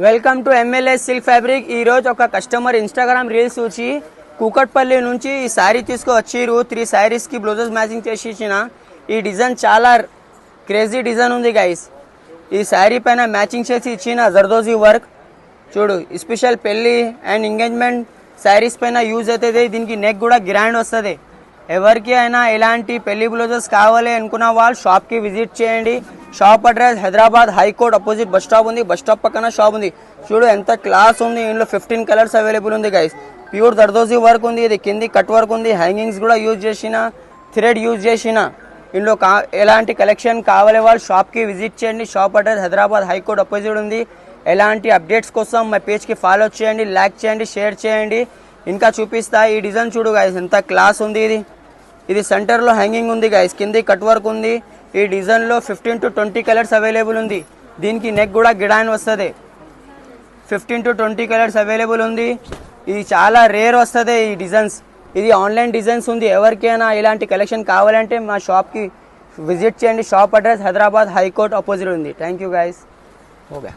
Welcome to MLS silk fabric. ఈరోజు ఒక customer Instagram reels చూసి కూకట్పల్లి నుంచి ఈ శారీ తీసుకువచ్చిరు. 3 శారీస్కి బ్లౌజెస్ మ్యాచింగ్ చేసి ఇచ్చిన. ఈ డిజైన్ చాలా క్రేజీ డిజైన్ ఉంది గైస్. ఈ శారీ పైన మ్యాచింగ్ చేసి ఇచ్చిన జర్దోజీ వర్క్ చూడు. స్పెషల్ పెళ్ళి అండ్ ఎంగేజ్మెంట్ శారీస్ పైన యూజ్ అవుతుంది. దీనికి నెక్ కూడా గ్రాండ్ వస్తుంది. ఎవరికి అయినా ఇలాంటి పెళ్లి బ్లౌజెస్ కావాలి అనుకున్న వాళ్ళు షాప్కి విజిట్ చేయండి. Shop address Hyderabad high court opposite bus stop ఉంది. బస్ స్టాప్ పక్కన షాప్ ఉంది. చూడు ఎంత క్లాస్ ఉంది. ఇందులో 15 కలర్స్ అవైలబుల్ ఉంది గైస్. ప్యూర్ దర్దోజీ వర్క్ ఉంది. ఇది కింది కట్ వర్క్ ఉంది. హ్యాంగింగ్స్ కూడా యూజ్ చేసిన, థ్రెడ్ యూజ్ చేసిన. ఇందులో ఎలాంటి కలెక్షన్ కావాలి వాళ్ళు షాప్కి విజిట్ చేయండి. Shop address Hyderabad high court opposite ఉంది. ఎలాంటి అప్డేట్స్ కోసం మా పేజ్కి ఫాలో చేయండి, లైక్ చేయండి, షేర్ చేయండి. ఇంకా చూపిస్తా. ఈ డిజైన్ చూడు గైస్ ఎంత క్లాస్ ఉంది. ఇది సెంటర్లో హ్యాంగింగ్ ఉంది గైస్. కింది కట్ వర్క్ ఉంది. ఈ డిజైన్లో 15 to 20 కలర్స్ అవైలబుల్ ఉంది. దీనికి నెక్ కూడా గిడాన్ వస్తుంది. 15 to 20 కలర్స్ అవైలబుల్ ఉంది. ఇది చాలా రేర్ వస్తుంది ఈ డిజైన్స్. ఇది ఆన్లైన్ డిజైన్స్ ఉంది. ఎవరికైనా ఇలాంటి కలెక్షన్ కావాలంటే మా షాప్కి విజిట్ చేయండి. Shop address Hyderabad high court opposite ఉంది. Thank you guys. ఓకే.